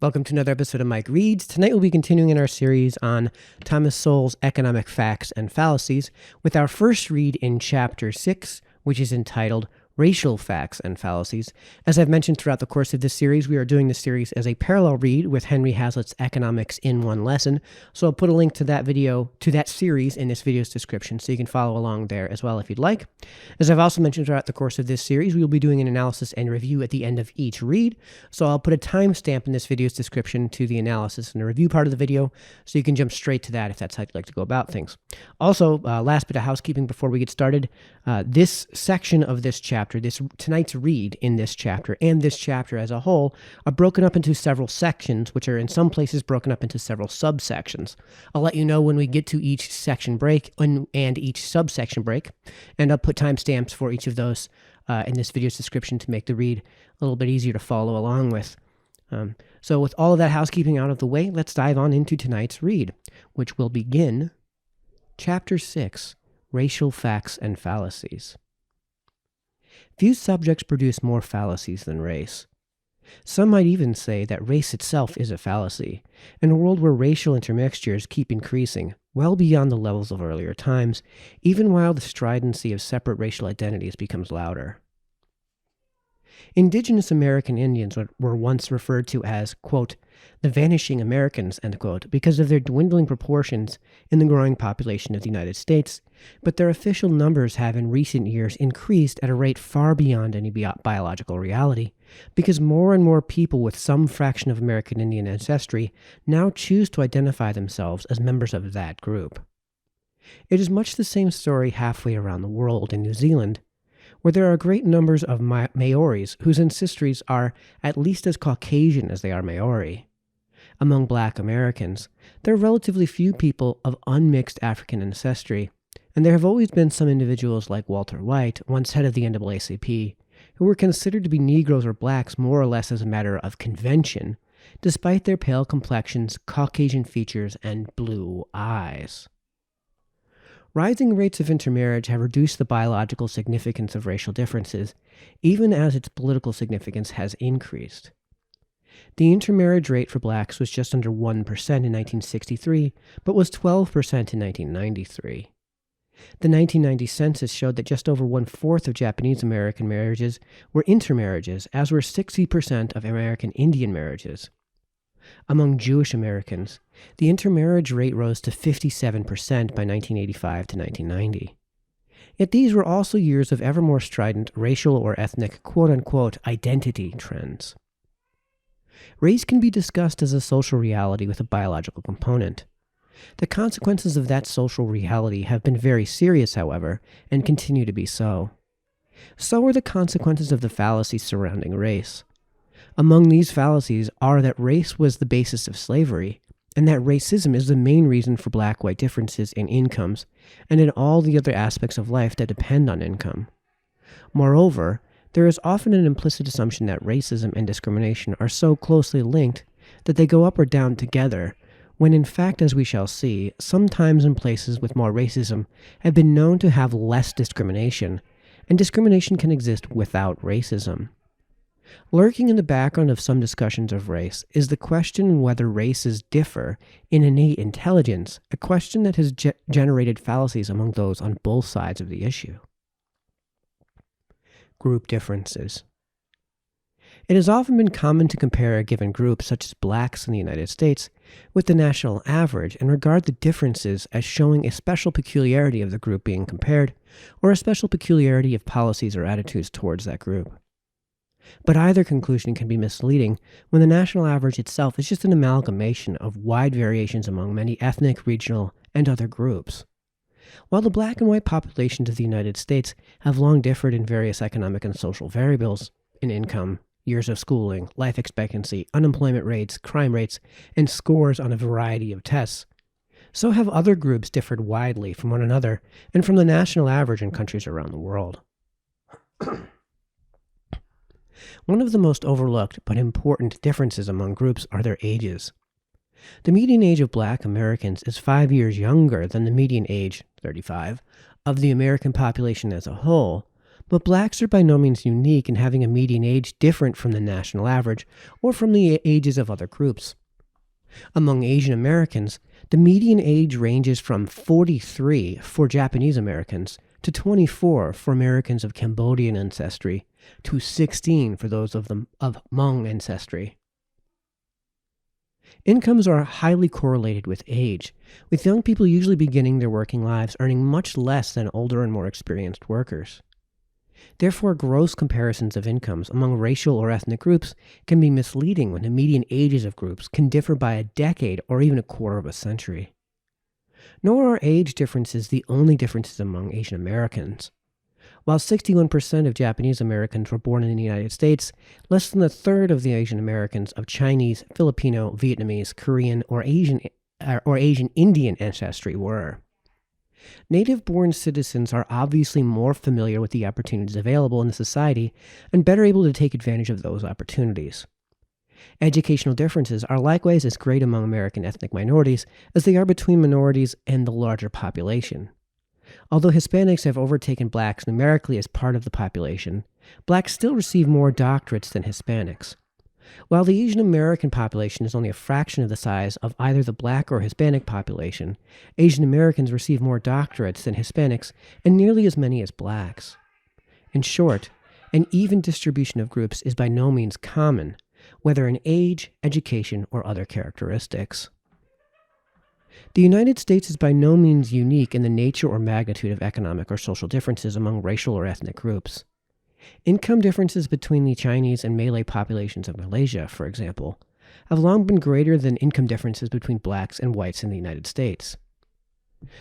Welcome to another episode of Mike Reads. Tonight we'll be continuing in our series on Thomas Sowell's Economic Facts and Fallacies with our first read in Chapter 6, which is entitled Racial Facts and Fallacies. As I've mentioned throughout the course of this series, we are doing this series as a parallel read with Henry Hazlitt's Economics in One Lesson. So I'll put a link to that series in this video's description so you can follow along there as well if you'd like. As I've also mentioned throughout the course of this series, we will be doing an analysis and review at the end of each read. So I'll put a timestamp in this video's description to the analysis and the review part of the video so you can jump straight to that if that's how you'd like to go about things. Also, last bit of housekeeping before we get started, this section of this chapter, tonight's read in this chapter and this chapter as a whole are broken up into several sections, which are in some places broken up into several subsections. I'll let you know when we get to each section break and each subsection break, and I'll put timestamps for each of those in this video's description to make the read a little bit easier to follow along with. So with all of that housekeeping out of the way, let's dive on into tonight's read, which will begin Chapter 6, Racial Facts and Fallacies. Few subjects produce more fallacies than race. Some might even say that race itself is a fallacy, in a world where racial intermixtures keep increasing, well beyond the levels of earlier times, even while the stridency of separate racial identities becomes louder. Indigenous American Indians were once referred to as, quote, the vanishing Americans, end quote, because of their dwindling proportions in the growing population of the United States, but their official numbers have in recent years increased at a rate far beyond any biological reality, because more and more people with some fraction of American Indian ancestry now choose to identify themselves as members of that group. It is much the same story halfway around the world in New Zealand, where there are great numbers of Maoris whose ancestries are at least as Caucasian as they are Maori. Among Black Americans, there are relatively few people of unmixed African ancestry, and there have always been some individuals like Walter White, once head of the NAACP, who were considered to be Negroes or Blacks more or less as a matter of convention, despite their pale complexions, Caucasian features, and blue eyes. Rising rates of intermarriage have reduced the biological significance of racial differences, even as its political significance has increased. The intermarriage rate for blacks was just under 1% in 1963, but was 12% in 1993. The 1990 census showed that just over 1/4 of Japanese American marriages were intermarriages, as were 60% of American Indian marriages. Among Jewish Americans, the intermarriage rate rose to 57% by 1985 to 1990. Yet these were also years of ever more strident racial or ethnic quote-unquote identity trends. Race can be discussed as a social reality with a biological component. The consequences of that social reality have been very serious, however, and continue to be so. So are the consequences of the fallacies surrounding race. Among these fallacies are that race was the basis of slavery, and that racism is the main reason for black-white differences in incomes and in all the other aspects of life that depend on income. Moreover, there is often an implicit assumption that racism and discrimination are so closely linked that they go up or down together, when in fact, as we shall see, sometimes in places with more racism have been known to have less discrimination, and discrimination can exist without racism. Lurking in the background of some discussions of race is the question whether races differ in innate intelligence, a question that has generated fallacies among those on both sides of the issue. Group differences. It has often been common to compare a given group, such as blacks in the United States, with the national average and regard the differences as showing a special peculiarity of the group being compared, or a special peculiarity of policies or attitudes towards that group. But either conclusion can be misleading when the national average itself is just an amalgamation of wide variations among many ethnic, regional, and other groups. While the black and white populations of the United States have long differed in various economic and social variables, in income, years of schooling, life expectancy, unemployment rates, crime rates, and scores on a variety of tests, so have other groups differed widely from one another and from the national average in countries around the world. One of the most overlooked but important differences among groups are their ages. The median age of Black Americans is 5 years younger than the median age, 35, of the American population as a whole, But blacks are by no means unique in having a median age different from the national average or from the ages of other groups. Among Asian Americans, the median age ranges from 43 for Japanese Americans to 24 for Americans of Cambodian ancestry to 16 for those of Hmong ancestry. Incomes are highly correlated with age, with young people usually beginning their working lives earning much less than older and more experienced workers. Therefore, gross comparisons of incomes among racial or ethnic groups can be misleading when the median ages of groups can differ by a decade or even a quarter of a century. Nor are age differences the only differences among Asian Americans. While 61% of Japanese Americans were born in the United States, less than a third of the Asian Americans of Chinese, Filipino, Vietnamese, Korean, or Asian Indian ancestry were. Native-born citizens are obviously more familiar with the opportunities available in the society and better able to take advantage of those opportunities. Educational differences are likewise as great among American ethnic minorities as they are between minorities and the larger population. Although Hispanics have overtaken blacks numerically as part of the population, blacks still receive more doctorates than Hispanics. While the Asian American population is only a fraction of the size of either the black or Hispanic population, Asian Americans receive more doctorates than Hispanics and nearly as many as blacks. In short, an even distribution of groups is by no means common, whether in age, education, or other characteristics. The United States is by no means unique in the nature or magnitude of economic or social differences among racial or ethnic groups. Income differences between the Chinese and Malay populations of Malaysia, for example, have long been greater than income differences between blacks and whites in the United States.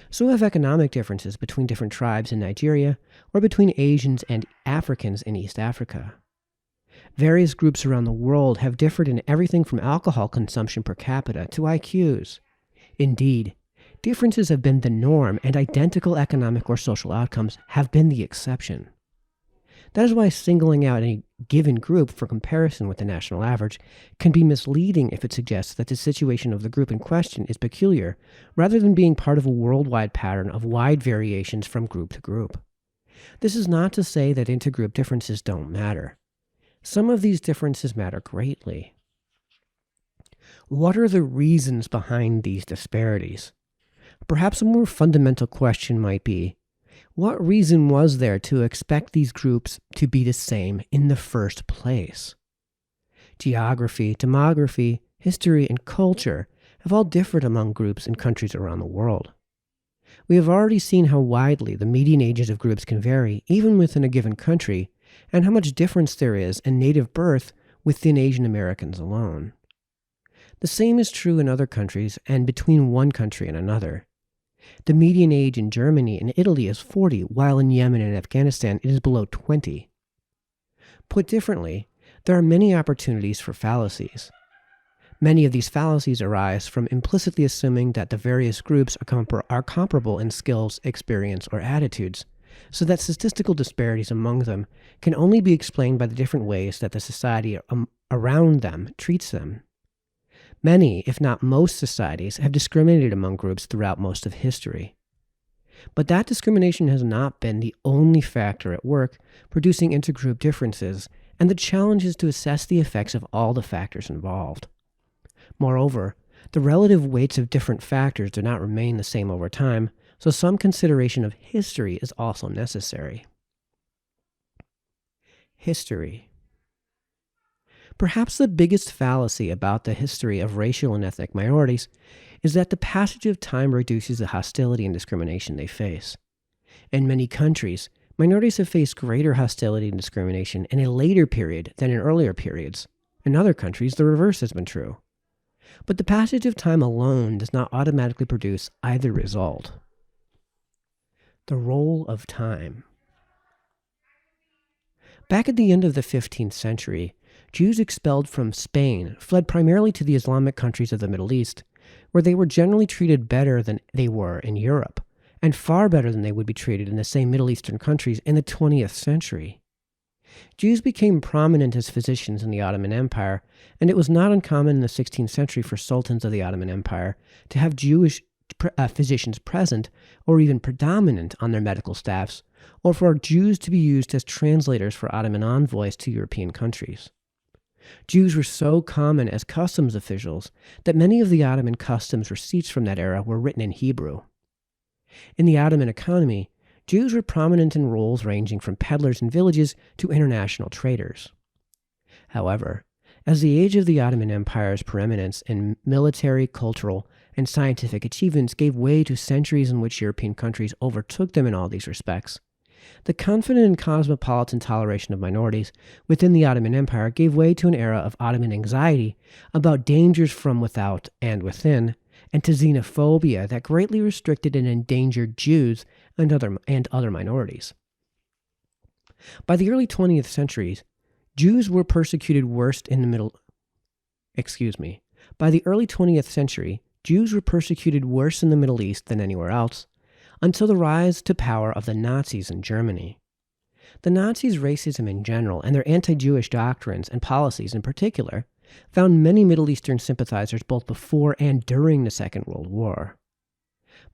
So have economic differences between different tribes in Nigeria or between Asians and Africans in East Africa. Various groups around the world have differed in everything from alcohol consumption per capita to IQs. Indeed, differences have been the norm and identical economic or social outcomes have been the exception. That is why singling out any given group for comparison with the national average can be misleading if it suggests that the situation of the group in question is peculiar, rather than being part of a worldwide pattern of wide variations from group to group. This is not to say that intergroup differences don't matter. Some of these differences matter greatly. What are the reasons behind these disparities? Perhaps a more fundamental question might be, what reason was there to expect these groups to be the same in the first place? Geography, demography, history, and culture have all differed among groups and countries around the world. We have already seen how widely the median ages of groups can vary, even within a given country, and how much difference there is in native birth within Asian Americans alone. The same is true in other countries and between one country and another. The median age in Germany and Italy is 40, while in Yemen and Afghanistan it is below 20. Put differently, there are many opportunities for fallacies. Many of these fallacies arise from implicitly assuming that the various groups are comparable in skills, experience, or attitudes, so that statistical disparities among them can only be explained by the different ways that the society around them treats them. Many, if not most societies, have discriminated among groups throughout most of history. But that discrimination has not been the only factor at work producing intergroup differences, and the challenge is to assess the effects of all the factors involved. Moreover, the relative weights of different factors do not remain the same over time, so some consideration of history is also necessary. History. Perhaps the biggest fallacy about the history of racial and ethnic minorities is that the passage of time reduces the hostility and discrimination they face. In many countries, minorities have faced greater hostility and discrimination in a later period than in earlier periods. In other countries, the reverse has been true. But the passage of time alone does not automatically produce either result. The role of time. Back at the end of the 15th century, Jews expelled from Spain fled primarily to the Islamic countries of the Middle East, where they were generally treated better than they were in Europe, and far better than they would be treated in the same Middle Eastern countries in the 20th century. Jews became prominent as physicians in the Ottoman Empire, and it was not uncommon in the 16th century for sultans of the Ottoman Empire to have Jewish physicians present or even predominant on their medical staffs or for Jews to be used as translators for Ottoman envoys to European countries. Jews were so common as customs officials that many of the Ottoman customs receipts from that era were written in Hebrew. In the Ottoman economy, Jews were prominent in roles ranging from peddlers in villages to international traders. However, as the age of the Ottoman Empire's preeminence in military, cultural, and scientific achievements gave way to centuries in which European countries overtook them in all these respects, the confident and cosmopolitan toleration of minorities within the Ottoman Empire gave way to an era of Ottoman anxiety about dangers from without and within, and to xenophobia that greatly restricted and endangered Jews and other minorities. By the early 20th centuries, Jews were persecuted worse in the By the early 20th century, Jews were persecuted worse in the Middle East than anywhere else, until the rise to power of the Nazis in Germany. The Nazis' racism in general, and their anti-Jewish doctrines and policies in particular, found many Middle Eastern sympathizers both before and during the Second World War.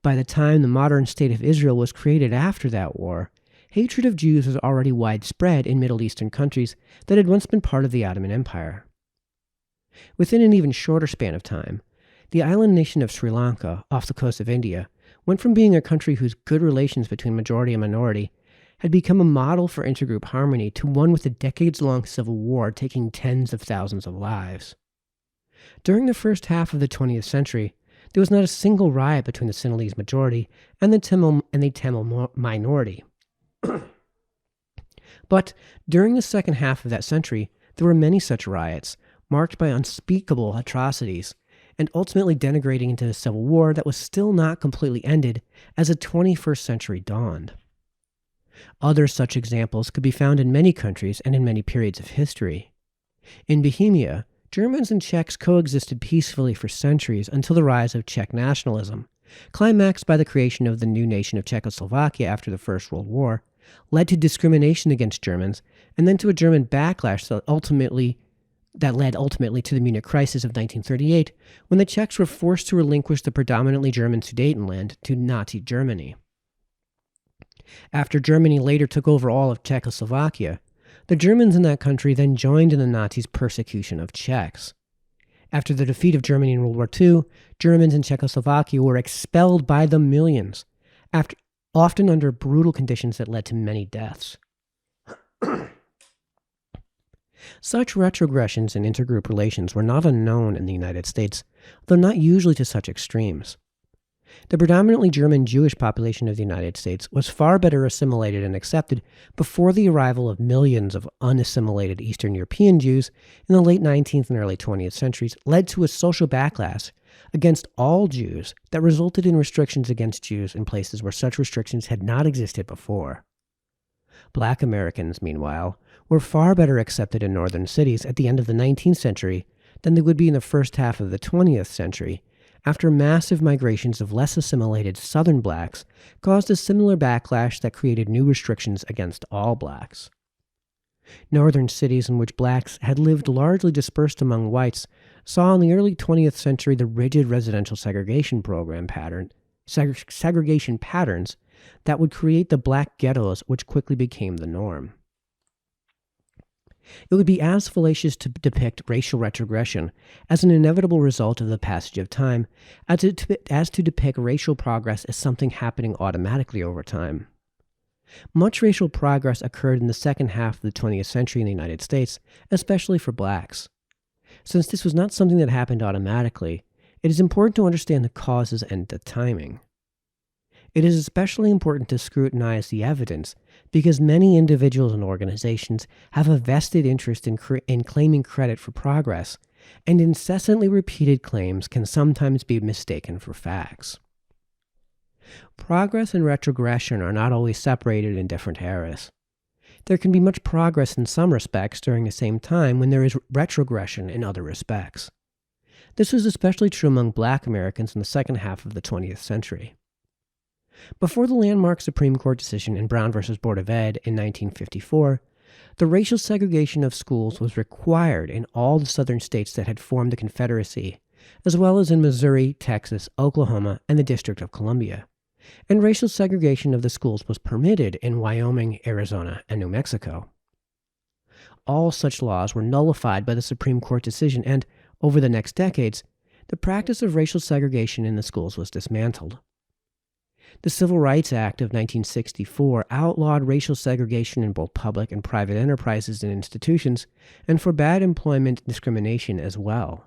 By the time the modern state of Israel was created after that war, hatred of Jews was already widespread in Middle Eastern countries that had once been part of the Ottoman Empire. Within an even shorter span of time, the island nation of Sri Lanka, off the coast of India, went from being a country whose good relations between majority and minority had become a model for intergroup harmony to one with a decades-long civil war taking tens of thousands of lives. During the first half of the 20th century, there was not a single riot between the Sinhalese majority and the Tamil minority. But during the second half of that century, there were many such riots, marked by unspeakable atrocities, and ultimately denigrating into a civil war that was still not completely ended as the 21st century dawned. Other such examples could be found in many countries and in many periods of history. In Bohemia, Germans and Czechs coexisted peacefully for centuries until the rise of Czech nationalism, climaxed by the creation of the new nation of Czechoslovakia after the First World War, led to discrimination against Germans, and then to a German backlash that led ultimately to the Munich Crisis of 1938, when the Czechs were forced to relinquish the predominantly German Sudetenland to Nazi Germany. After Germany later took over all of Czechoslovakia, the Germans in that country then joined in the Nazis' persecution of Czechs. After the defeat of Germany in World War II, Germans in Czechoslovakia were expelled by the millions, often under brutal conditions that led to many deaths. Such retrogressions in intergroup relations were not unknown in the United States, though not usually to such extremes. The predominantly German Jewish population of the United States was far better assimilated and accepted before the arrival of millions of unassimilated Eastern European Jews in the late 19th and early 20th centuries led to a social backlash against all Jews that resulted in restrictions against Jews in places where such restrictions had not existed before. Black Americans, meanwhile, were far better accepted in northern cities at the end of the 19th century than they would be in the first half of the 20th century, after massive migrations of less assimilated southern blacks caused a similar backlash that created new restrictions against all blacks. Northern cities in which blacks had lived largely dispersed among whites saw in the early 20th century the rigid residential segregation patterns that would create the black ghettos which quickly became the norm. It would be as fallacious to depict racial retrogression as an inevitable result of the passage of time as to depict racial progress as something happening automatically over time. Much racial progress occurred in the second half of the 20th century in the United States, especially for blacks. Since this was not something that happened automatically, it is important to understand the causes and the timing. It is especially important to scrutinize the evidence because many individuals and organizations have a vested interest in claiming credit for progress, and incessantly repeated claims can sometimes be mistaken for facts. Progress and retrogression are not always separated in different eras. There can be much progress in some respects during the same time when there is retrogression in other respects. This was especially true among Black Americans in the second half of the 20th century. Before the landmark Supreme Court decision in Brown v. Board of Ed in 1954, the racial segregation of schools was required in all the southern states that had formed the Confederacy, as well as in Missouri, Texas, Oklahoma, and the District of Columbia, and racial segregation of the schools was permitted in Wyoming, Arizona, and New Mexico. All such laws were nullified by the Supreme Court decision, and, over the next decades, the practice of racial segregation in the schools was dismantled. The Civil Rights Act of 1964 outlawed racial segregation in both public and private enterprises and institutions, and forbade employment discrimination as well.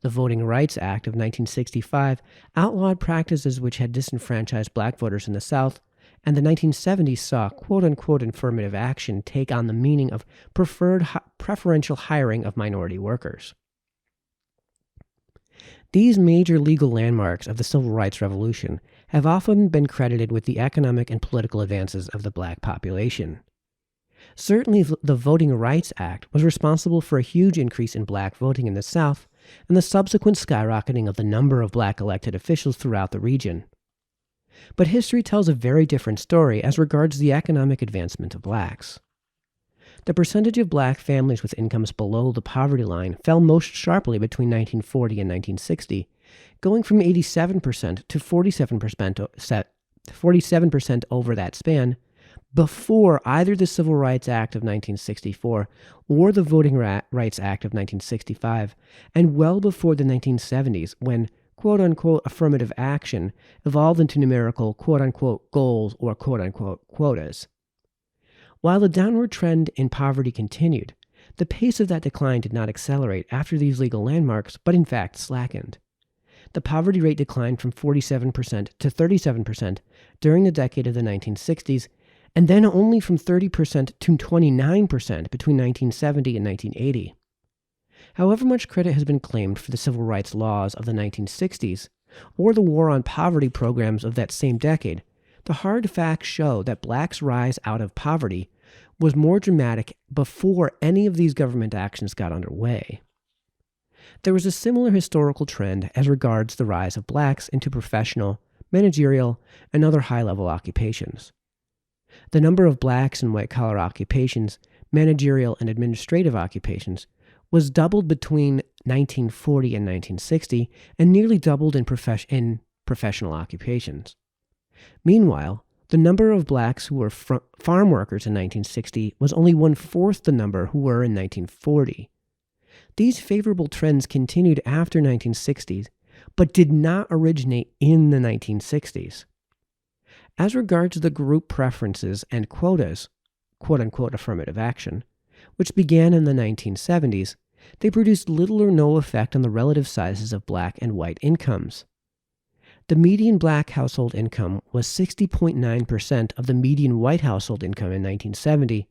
The Voting Rights Act of 1965 outlawed practices which had disenfranchised black voters in the South, and the 1970s saw quote-unquote affirmative action take on the meaning of preferential hiring of minority workers. These major legal landmarks of the Civil Rights Revolution have often been credited with the economic and political advances of the black population. Certainly, the Voting Rights Act was responsible for a huge increase in black voting in the South and the subsequent skyrocketing of the number of black elected officials throughout the region. But history tells a very different story as regards the economic advancement of blacks. The percentage of black families with incomes below the poverty line fell most sharply between 1940 and 1960, going from 87% to 47% over that span, before either the Civil Rights Act of 1964 or the Voting Rights Act of 1965, and well before the 1970s when quote-unquote affirmative action evolved into numerical quote-unquote goals or quote-unquote quotas. While the downward trend in poverty continued, the pace of that decline did not accelerate after these legal landmarks, but in fact slackened. The poverty rate declined from 47% to 37% during the decade of the 1960s, and then only from 30% to 29% between 1970 and 1980. However much credit has been claimed for the civil rights laws of the 1960s, or the war on poverty programs of that same decade, the hard facts show that blacks' rise out of poverty was more dramatic before any of these government actions got underway. There was a similar historical trend as regards the rise of blacks into professional, managerial, and other high-level occupations. The number of blacks in white-collar occupations, managerial and administrative occupations, was doubled between 1940 and 1960 and nearly doubled in professional occupations. Meanwhile, the number of blacks who were farm workers in 1960 was only one-fourth the number who were in 1940. These favorable trends continued after 1960s, but did not originate in the 1960s. As regards the group preferences and quotas, quote-unquote affirmative action, which began in the 1970s, they produced little or no effect on the relative sizes of black and white incomes. The median black household income was 60.9% of the median white household income in 1970,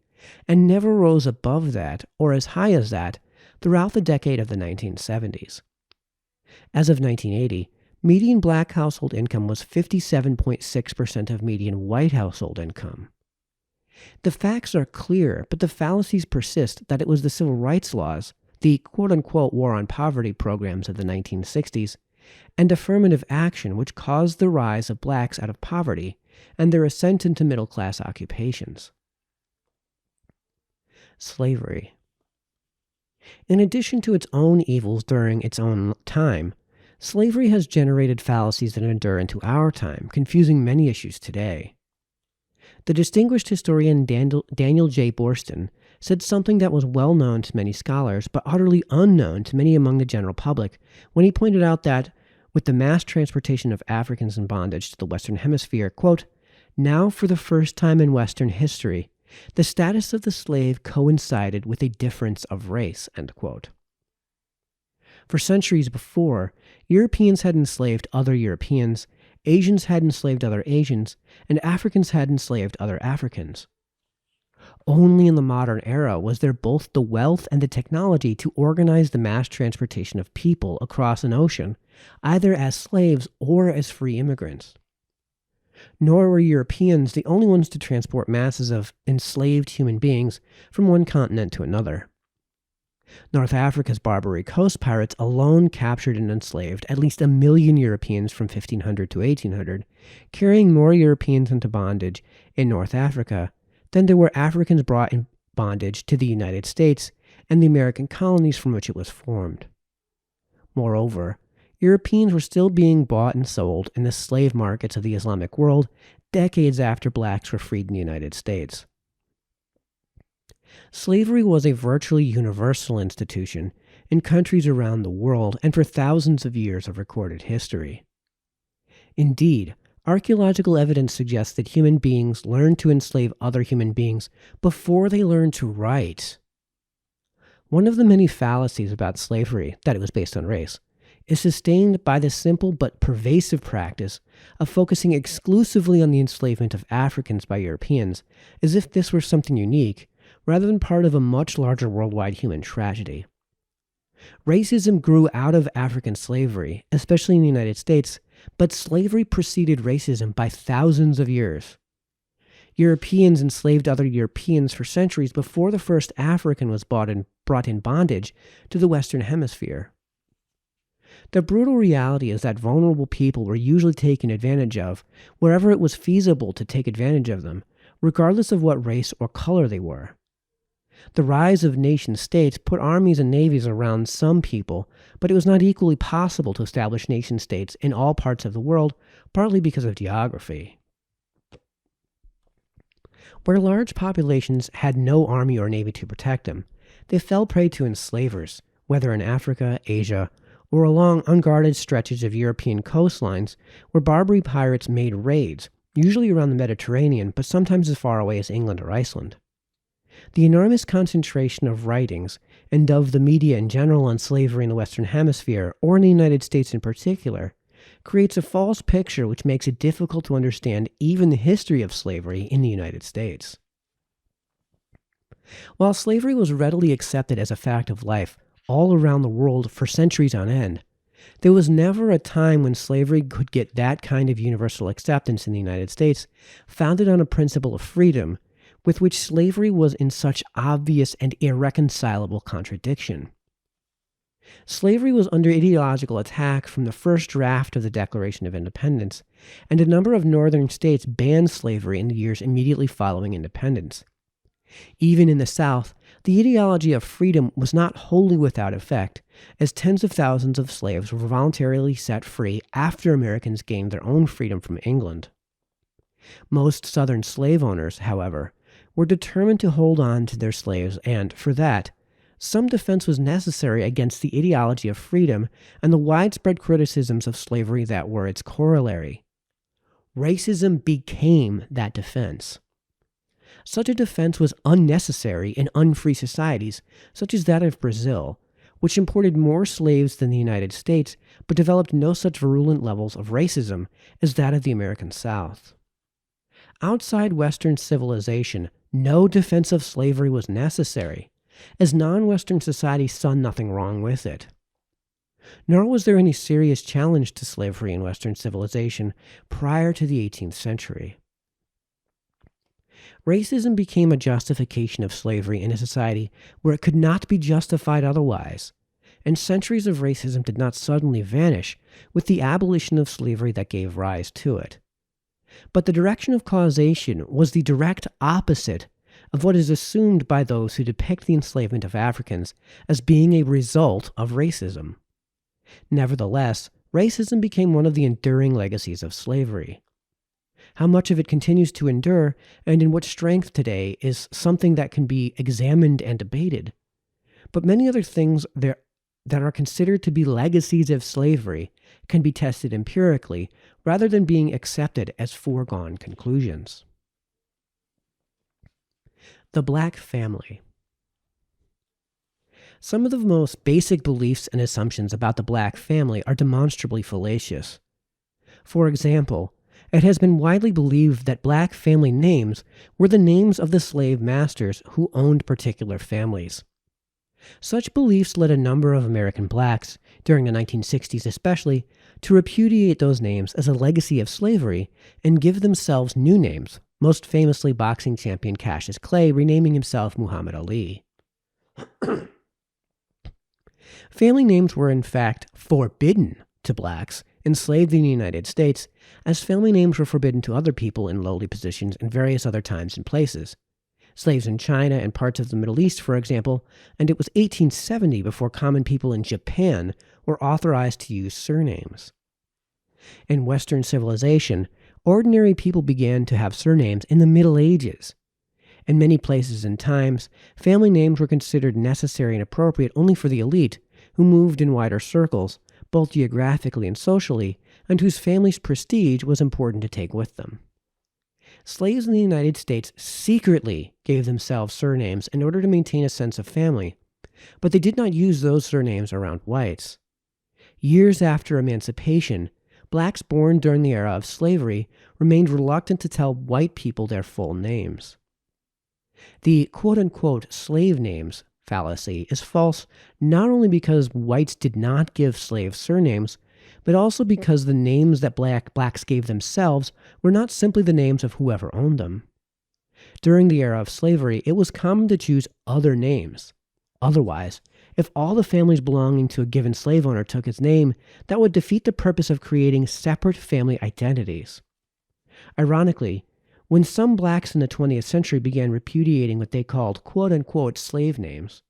and never rose above that or as high as that throughout the decade of the 1970s. As of 1980, median black household income was 57.6% of median white household income. The facts are clear, but the fallacies persist that it was the civil rights laws, the quote-unquote war on poverty programs of the 1960s, and affirmative action which caused the rise of blacks out of poverty and their ascent into middle-class occupations. Slavery. In addition to its own evils during its own time, slavery has generated fallacies that endure into our time, confusing many issues today. The distinguished historian Daniel J. Boorstin said something that was well known to many scholars, but utterly unknown to many among the general public, when he pointed out that, with the mass transportation of Africans in bondage to the Western Hemisphere, quote, now for the first time in Western history, the status of the slave coincided with a difference of race, end quote. For centuries before, Europeans had enslaved other Europeans, Asians had enslaved other Asians, and Africans had enslaved other Africans. Only in the modern era was there both the wealth and the technology to organize the mass transportation of people across an ocean, either as slaves or as free immigrants. Nor were Europeans the only ones to transport masses of enslaved human beings from one continent to another. North Africa's Barbary coast pirates alone captured and enslaved at least 1 million Europeans from 1500 to 1800, carrying more Europeans into bondage in North Africa than there were Africans brought in bondage to the United States and the American colonies from which it was formed. Moreover, Europeans were still being bought and sold in the slave markets of the Islamic world decades after blacks were freed in the United States. Slavery was a virtually universal institution in countries around the world and for thousands of years of recorded history. Indeed, archaeological evidence suggests that human beings learned to enslave other human beings before they learned to write. One of the many fallacies about slavery, that it was based on race, is sustained by the simple but pervasive practice of focusing exclusively on the enslavement of Africans by Europeans, as if this were something unique, rather than part of a much larger worldwide human tragedy. Racism grew out of African slavery, especially in the United States, but slavery preceded racism by thousands of years. Europeans enslaved other Europeans for centuries before the first African was brought in bondage to the Western Hemisphere. The brutal reality is that vulnerable people were usually taken advantage of wherever it was feasible to take advantage of them, regardless of what race or color they were. The rise of nation-states put armies and navies around some people, but it was not equally possible to establish nation-states in all parts of the world, partly because of geography. Where large populations had no army or navy to protect them, they fell prey to enslavers, whether in Africa, Asia, or along unguarded stretches of European coastlines where Barbary pirates made raids, usually around the Mediterranean, but sometimes as far away as England or Iceland. The enormous concentration of writings, and of the media in general on slavery in the Western Hemisphere, or in the United States in particular, creates a false picture which makes it difficult to understand even the history of slavery in the United States. While slavery was readily accepted as a fact of life all around the world for centuries on end, there was never a time when slavery could get that kind of universal acceptance in the United States, founded on a principle of freedom, with which slavery was in such obvious and irreconcilable contradiction. Slavery was under ideological attack from the first draft of the Declaration of Independence, and a number of northern states banned slavery in the years immediately following independence. Even in the South, the ideology of freedom was not wholly without effect, as tens of thousands of slaves were voluntarily set free after Americans gained their own freedom from England. Most Southern slave owners, however, were determined to hold on to their slaves, and, for that, some defense was necessary against the ideology of freedom and the widespread criticisms of slavery that were its corollary. Racism became that defense. Such a defense was unnecessary in unfree societies, such as that of Brazil, which imported more slaves than the United States, but developed no such virulent levels of racism as that of the American South. Outside Western civilization, no defense of slavery was necessary, as non-Western societies saw nothing wrong with it. Nor was there any serious challenge to slavery in Western civilization prior to the 18th century. Racism became a justification of slavery in a society where it could not be justified otherwise, and centuries of racism did not suddenly vanish with the abolition of slavery that gave rise to it. But the direction of causation was the direct opposite of what is assumed by those who depict the enslavement of Africans as being a result of racism. Nevertheless, racism became one of the enduring legacies of slavery. How much of it continues to endure and in what strength today is something that can be examined and debated. But many other things that are considered to be legacies of slavery can be tested empirically rather than being accepted as foregone conclusions. The Black Family. Some of the most basic beliefs and assumptions about the Black family are demonstrably fallacious. For example, it has been widely believed that Black family names were the names of the slave masters who owned particular families. Such beliefs led a number of American blacks, during the 1960s especially, to repudiate those names as a legacy of slavery and give themselves new names, most famously boxing champion Cassius Clay renaming himself Muhammad Ali. Family names were in fact forbidden to blacks enslaved in the United States, as family names were forbidden to other people in lowly positions in various other times and places. slaves in China and parts of the Middle East, for example, and it was 1870 before common people in Japan were authorized to use surnames. In Western civilization, ordinary people began to have surnames in the Middle Ages. In many places and times, family names were considered necessary and appropriate only for the elite, who moved in wider circles, both geographically and socially, and whose family's prestige was important to take with them. Slaves in the United States secretly gave themselves surnames in order to maintain a sense of family, but they did not use those surnames around whites. Years after emancipation, blacks born during the era of slavery remained reluctant to tell white people their full names. The quote-unquote slave names fallacy is false not only because whites did not give slaves surnames, but also because the names that blacks gave themselves were not simply the names of whoever owned them. During the era of slavery, it was common to choose other names. Otherwise, if all the families belonging to a given slave owner took his name, that would defeat the purpose of creating separate family identities. Ironically, when some blacks in the 20th century began repudiating what they called quote-unquote slave names,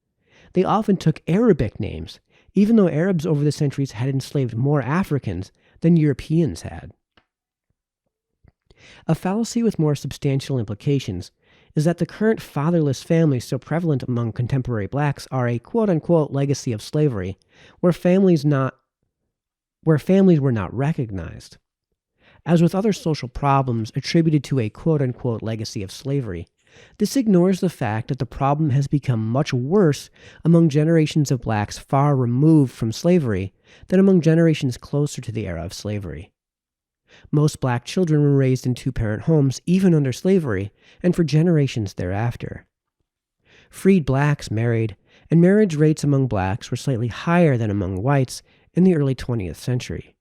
they often took Arabic names, even though Arabs over the centuries had enslaved more Africans than Europeans had. A fallacy with more substantial implications is that the current fatherless families so prevalent among contemporary blacks are a quote-unquote legacy of slavery, where families were not recognized. As with other social problems attributed to a quote-unquote legacy of slavery, this ignores the fact that the problem has become much worse among generations of blacks far removed from slavery than among generations closer to the era of slavery. Most black children were raised in two-parent homes even under slavery and for generations thereafter. Freed blacks married, and marriage rates among blacks were slightly higher than among whites in the early 20th century.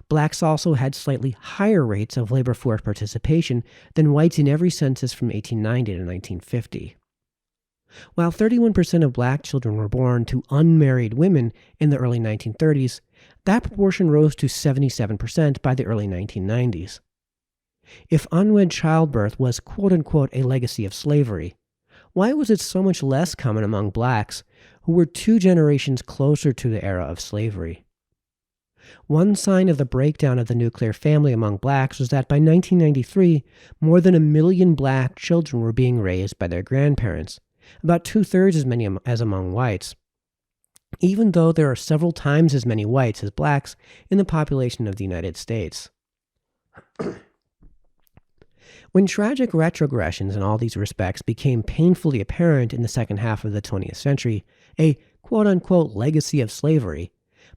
Blacks also had slightly higher rates of labor force participation than whites in every census from 1890 to 1950. While 31% of black children were born to unmarried women in the early 1930s, that proportion rose to 77% by the early 1990s. If unwed childbirth was quote-unquote a legacy of slavery, why was it so much less common among blacks who were 2 generations closer to the era of slavery? One sign of the breakdown of the nuclear family among blacks was that by 1993, more than 1 million black children were being raised by their grandparents, about 2/3 as many as among whites, even though there are several times as many whites as blacks in the population of the United States. When tragic retrogressions in all these respects became painfully apparent in the second half of the 20th century, a quote-unquote legacy of slavery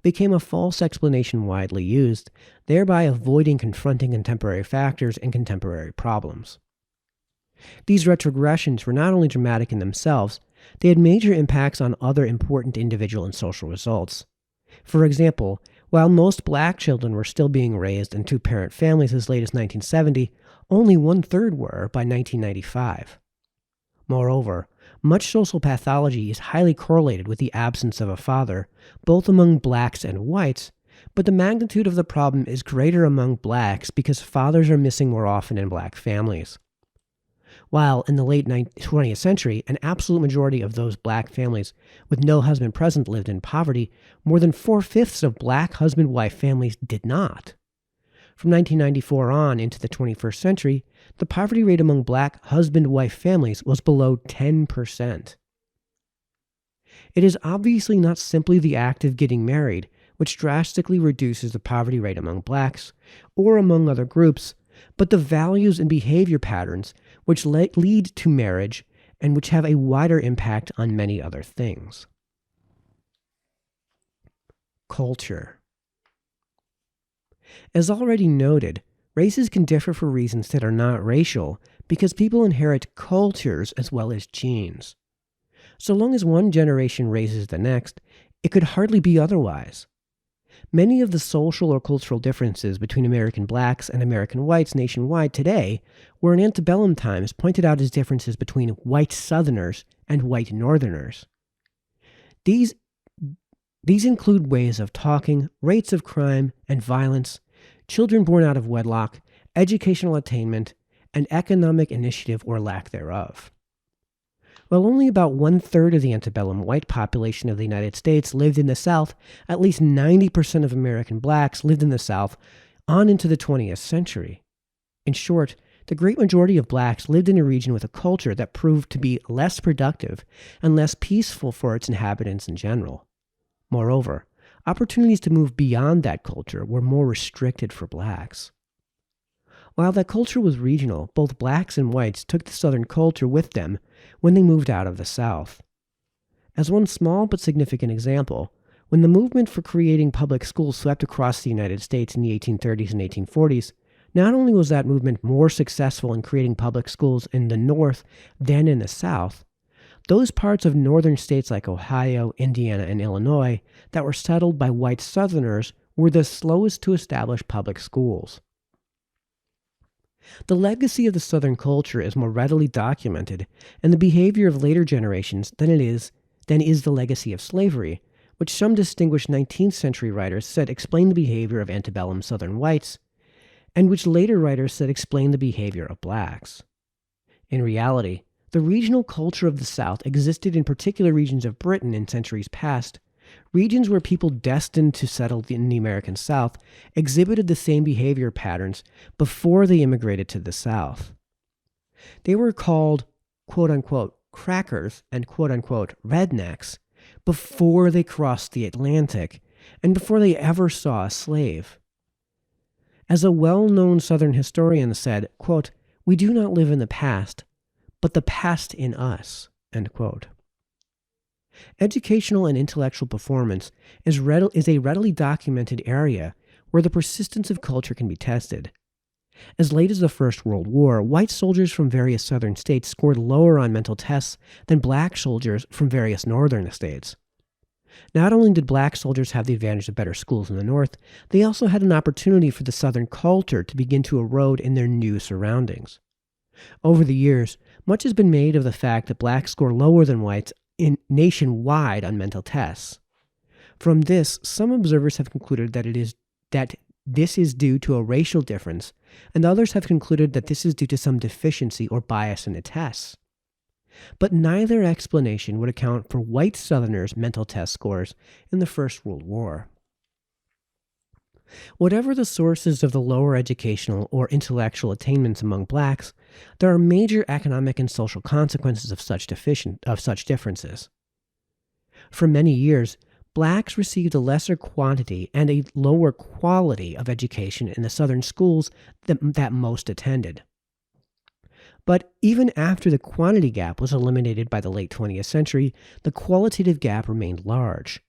became a false explanation widely used, thereby avoiding confronting contemporary factors and contemporary problems. These retrogressions were not only dramatic in themselves, they had major impacts on other important individual and social results. For example, while most black children were still being raised in two-parent families as late as 1970, only 1/3 were by 1995. Moreover, much social pathology is highly correlated with the absence of a father, both among blacks and whites, but the magnitude of the problem is greater among blacks because fathers are missing more often in black families. While in the late 20th century, an absolute majority of those black families with no husband present lived in poverty, more than 4/5 of black husband-wife families did not. From 1994 on into the 21st century, the poverty rate among black husband-wife families was below 10%. It is obviously not simply the act of getting married, which drastically reduces the poverty rate among blacks, or among other groups, but the values and behavior patterns which lead to marriage and which have a wider impact on many other things. Culture. As already noted, races can differ for reasons that are not racial because people inherit cultures as well as genes. So long as one generation raises the next, it could hardly be otherwise. Many of the social or cultural differences between American blacks and American whites nationwide today were in antebellum times pointed out as differences between white Southerners and white Northerners. These include ways of talking, rates of crime and violence, children born out of wedlock, educational attainment, and economic initiative or lack thereof. While only about one-third of the antebellum white population of the United States lived in the South, at least 90% of American blacks lived in the South on into the 20th century. In short, the great majority of blacks lived in a region with a culture that proved to be less productive and less peaceful for its inhabitants in general. Moreover, opportunities to move beyond that culture were more restricted for blacks. While that culture was regional, both blacks and whites took the Southern culture with them when they moved out of the South. As one small but significant example, when the movement for creating public schools swept across the United States in the 1830s and 1840s, not only was that movement more successful in creating public schools in the North than in the South, those parts of northern states like Ohio, Indiana, and Illinois that were settled by white Southerners were the slowest to establish public schools. The legacy of the Southern culture is more readily documented in the behavior of later generations than is the legacy of slavery, which some distinguished 19th century writers said explained the behavior of antebellum Southern whites, and which later writers said explained the behavior of blacks. In reality, the regional culture of the South existed in particular regions of Britain in centuries past. Regions where people destined to settle in the American South exhibited the same behavior patterns before they immigrated to the South. They were called, quote-unquote, crackers and quote-unquote rednecks before they crossed the Atlantic and before they ever saw a slave. As a well-known Southern historian said, quote, "We do not live in the past, but the past in us," end quote. Educational and intellectual performance is a readily documented area where the persistence of culture can be tested. As late as the First World War, white soldiers from various southern states scored lower on mental tests than black soldiers from various northern states. Not only did black soldiers have the advantage of better schools in the North, they also had an opportunity for the Southern culture to begin to erode in their new surroundings. Over the years, much has been made of the fact that blacks score lower than whites nationwide on mental tests. From this, some observers have concluded that this is due to a racial difference, and others have concluded that this is due to some deficiency or bias in the tests. But neither explanation would account for white Southerners' mental test scores in the First World War. Whatever the sources of the lower educational or intellectual attainments among blacks, there are major economic and social consequences of such differences. For many years, blacks received a lesser quantity and a lower quality of education in the Southern schools that most attended. But even after the quantity gap was eliminated by the late 20th century, the qualitative gap remained large.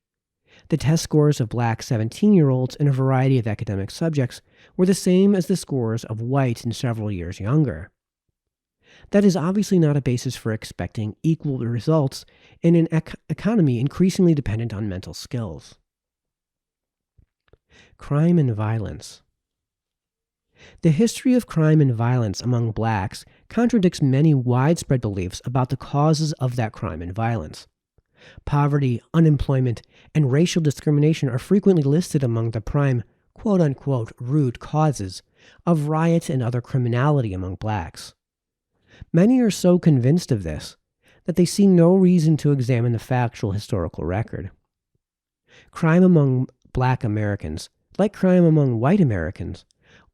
The test scores of black 17-year-olds in a variety of academic subjects were the same as the scores of whites and several years younger. That is obviously not a basis for expecting equal results in an economy increasingly dependent on mental skills. Crime and violence. The history of crime and violence among blacks contradicts many widespread beliefs about the causes of that crime and violence. Poverty, unemployment, and racial discrimination are frequently listed among the prime, quote-unquote, root causes of riots and other criminality among blacks. Many are so convinced of this that they see no reason to examine the factual historical record. Crime among black Americans, like crime among white Americans,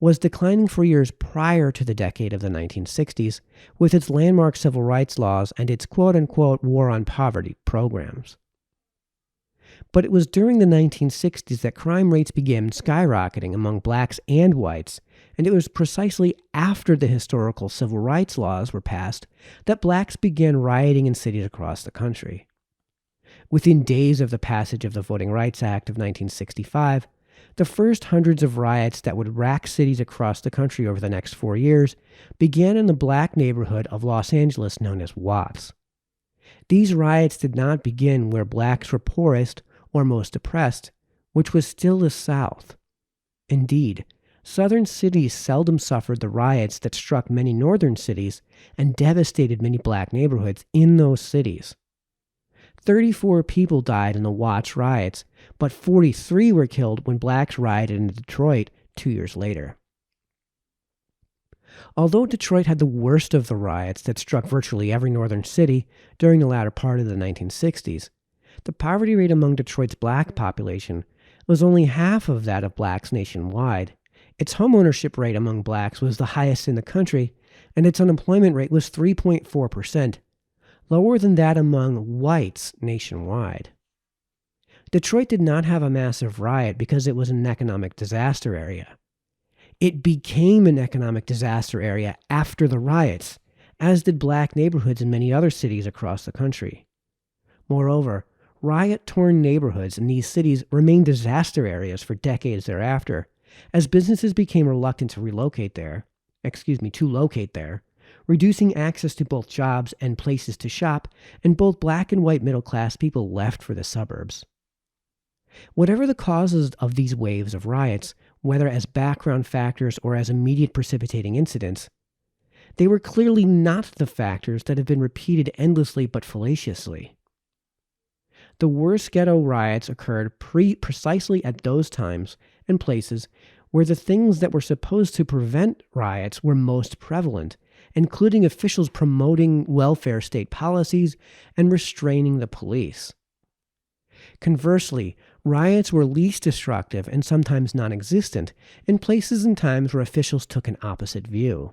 was declining for years prior to the decade of the 1960s, with its landmark civil rights laws and its quote-unquote war on poverty programs. But it was during the 1960s that crime rates began skyrocketing among blacks and whites, and it was precisely after the historical civil rights laws were passed that blacks began rioting in cities across the country. Within days of the passage of the Voting Rights Act of 1965, the first hundreds of riots that would rack cities across the country over the next 4 years began in the black neighborhood of Los Angeles known as Watts. These riots did not begin where blacks were poorest or most oppressed, which was still the South. Indeed, southern cities seldom suffered the riots that struck many northern cities and devastated many black neighborhoods in those cities. 34 people died in the Watts riots, but 43 were killed when blacks rioted in Detroit 2 years later. Although Detroit had the worst of the riots that struck virtually every northern city during the latter part of the 1960s, the poverty rate among Detroit's black population was only half of that of blacks nationwide. Its homeownership rate among blacks was the highest in the country, and its unemployment rate was 3.4%, lower than that among whites nationwide. Detroit did not have a massive riot because it was an economic disaster area. It became an economic disaster area after the riots, as did black neighborhoods in many other cities across the country. Moreover, riot-torn neighborhoods in these cities remained disaster areas for decades thereafter, as businesses became reluctant to locate there, reducing access to both jobs and places to shop, and both black and white middle-class people left for the suburbs. Whatever the causes of these waves of riots, whether as background factors or as immediate precipitating incidents, they were clearly not the factors that have been repeated endlessly but fallaciously. The worst ghetto riots occurred precisely at those times and places where the things that were supposed to prevent riots were most prevalent, including officials promoting welfare state policies and restraining the police. Conversely, riots were least destructive and sometimes non-existent in places and times where officials took an opposite view.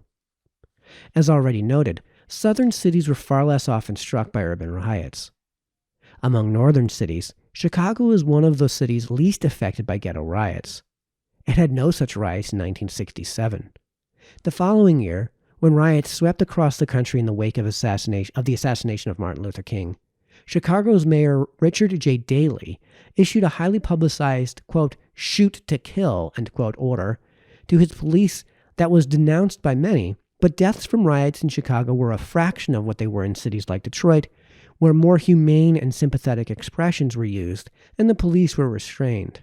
As already noted, southern cities were far less often struck by urban riots. Among northern cities, Chicago was one of the cities least affected by ghetto riots. It had no such riots in 1967. The following year, when riots swept across the country in the wake of the assassination of Martin Luther King, Chicago's Mayor Richard J. Daley issued a highly publicized, quote, shoot to kill, end quote, order to his police that was denounced by many, but deaths from riots in Chicago were a fraction of what they were in cities like Detroit, where more humane and sympathetic expressions were used and the police were restrained.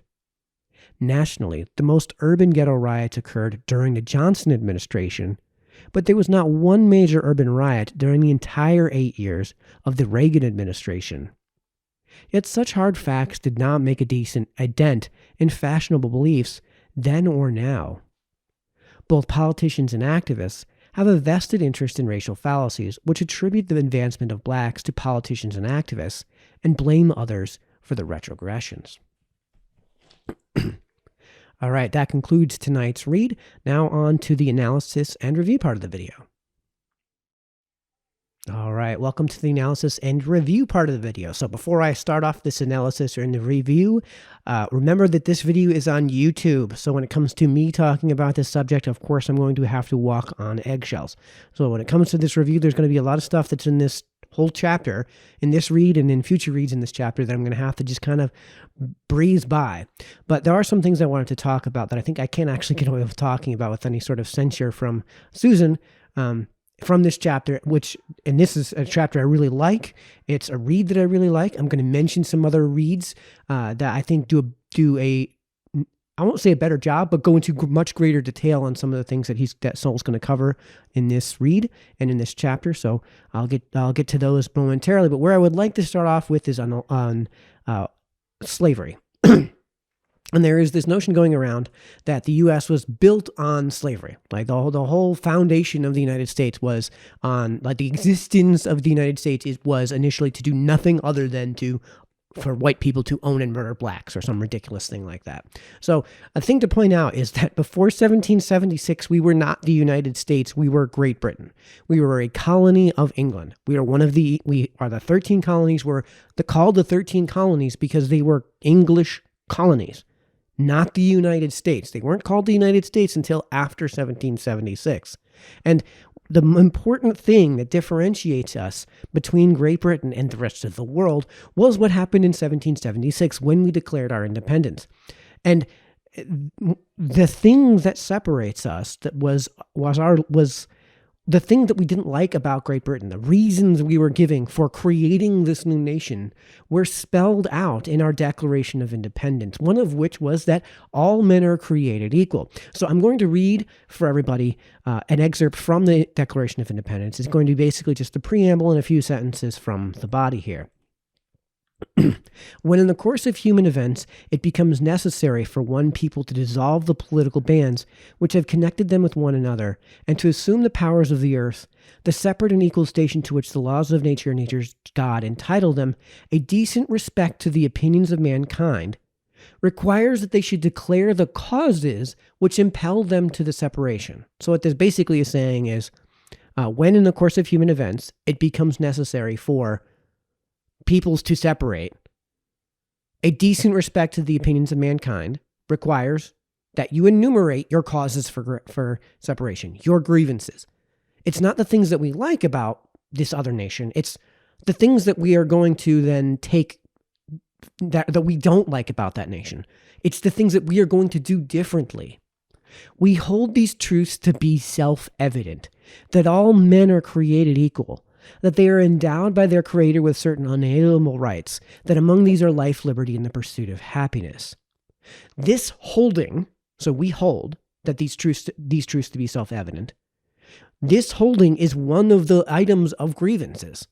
Nationally, the most urban ghetto riots occurred during the Johnson administration, but there was not one major urban riot during the entire 8 years of the Reagan administration. Yet such hard facts did not make a dent in fashionable beliefs then or now. Both politicians and activists have a vested interest in racial fallacies, which attribute the advancement of blacks to politicians and activists and blame others for the retrogressions. All right, that concludes tonight's read. Now on to the analysis and review part of the video. All right, welcome to the analysis and review part of the video. So before I start off this analysis or in the review, remember that this video is on YouTube. So when it comes to me talking about this subject, of course, I'm going to have to walk on eggshells. So when it comes to this review, there's going to be a lot of stuff that's in this whole chapter, in this read and in future reads in this chapter, that I'm going to have to just kind of breeze by. But there are some things I wanted to talk about that I think I can't actually get away with talking about with any sort of censure from Susan, from this chapter, and this is a chapter I really like. It's a read that I really like. I'm going to mention some other reads that I think do a, I won't say a better job, but go into much greater detail on some of the things that Sowell's going to cover in this read and in this chapter. So I'll get to those momentarily. But where I would like to start off with is on slavery. And there is this notion going around that the U.S. was built on slavery. Like the whole foundation of the United States was on, like the existence of the United States was initially to do nothing other than for white people to own and murder blacks or some ridiculous thing like that. So a thing to point out is that before 1776, we were not the United States. We were Great Britain. We were a colony of England. We are the 13 colonies. We're called the 13 colonies because they were English colonies, not the United States. They weren't called the United States until after 1776. And the important thing that differentiates us between Great Britain and the rest of the world was what happened in 1776 when we declared our independence. And the thing that separates us that was the thing that we didn't like about Great Britain, the reasons we were giving for creating this new nation, were spelled out in our Declaration of Independence, one of which was that all men are created equal. So I'm going to read for everybody an excerpt from the Declaration of Independence. It's going to be basically just the preamble and a few sentences from the body here. When in the course of human events it becomes necessary for one people to dissolve the political bands which have connected them with one another, and to assume the powers of the earth, the separate and equal station to which the laws of nature and nature's God entitle them, a decent respect to the opinions of mankind, requires that they should declare the causes which impel them to the separation. So what this basically is saying is, when in the course of human events it becomes necessary for peoples to separate, a decent respect to the opinions of mankind requires that you enumerate your causes for separation, your grievances. It's not the things that we like about this other nation. It's the things that we are going to then take that we don't like about that nation. It's the things that we are going to do differently. We hold these truths to be self-evident, that all men are created equal, that they are endowed by their Creator with certain unalienable rights, that among these are life, liberty, and the pursuit of happiness. This holding, so we hold that these truths to be self-evident, this holding is one of the items of grievances.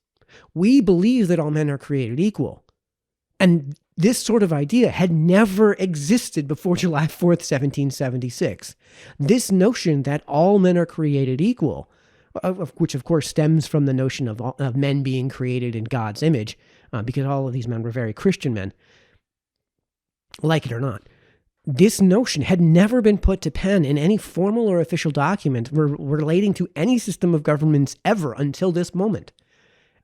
We believe that all men are created equal. And this sort of idea had never existed before July 4th, 1776. This notion that all men are created equal, which of course stems from the notion of men being created in God's image, because all of these men were very Christian men, like it or not. This notion had never been put to pen in any formal or official document relating to any system of governments ever until this moment.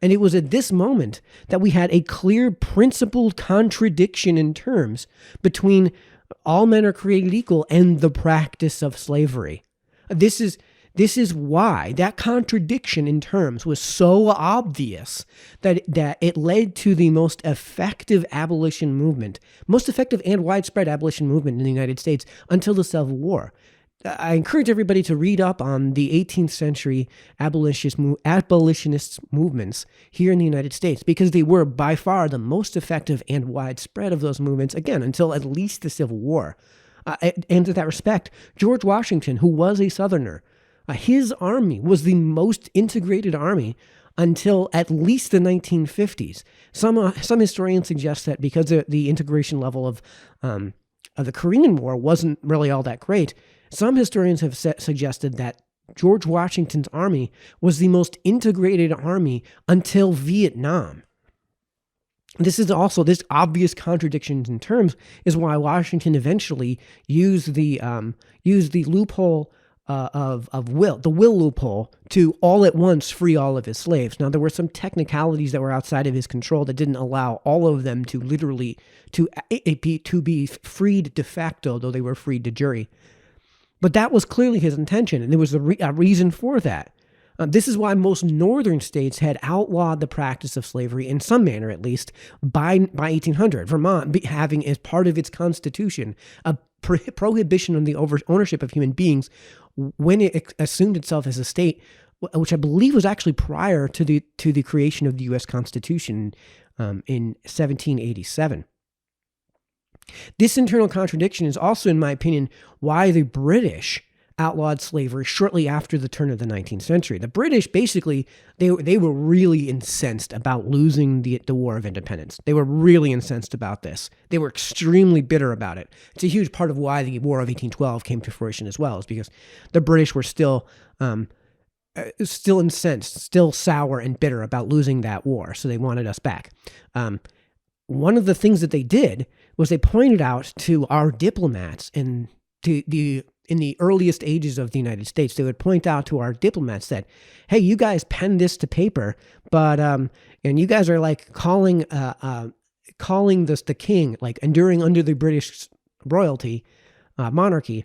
And it was at this moment that we had a clear principled contradiction in terms between all men are created equal and the practice of slavery. This is why that contradiction in terms was so obvious that it led to the most effective abolition movement, most effective and widespread abolition movement in the United States until the Civil War. I encourage everybody to read up on the 18th century abolitionist movements here in the United States, because they were by far the most effective and widespread of those movements, again, until at least the Civil War. And in that respect, George Washington, who was a Southerner, his army was the most integrated army until at least the 1950s. Some historians suggest that because the integration level of the Korean War wasn't really all that great, some historians have suggested that George Washington's army was the most integrated army until Vietnam. This obvious contradiction in terms is why Washington eventually used the loophole the will loophole to all at once free all of his slaves. Now, there were some technicalities that were outside of his control that didn't allow all of them to literally to be freed de facto, though they were freed de jure. But that was clearly his intention, and there was a reason for that. This is why most northern states had outlawed the practice of slavery, in some manner at least, by 1800. Vermont having as part of its constitution a prohibition on the ownership of human beings when it assumed itself as a state, which I believe was actually prior to the creation of the U.S. Constitution in 1787. This internal contradiction is also, in my opinion, why the British outlawed slavery shortly after the turn of the 19th century. The British, basically, they were really incensed about losing the War of Independence. They were really incensed about this. They were extremely bitter about it. It's a huge part of why the War of 1812 came to fruition as well, is because the British were still incensed, still sour and bitter about losing that war, so they wanted us back. One of the things that they did was they pointed out to our diplomats in the earliest ages of the United States. They would point out to our diplomats that, hey, you guys penned this to paper, but and you guys are like calling this the king, like enduring under the British monarchy,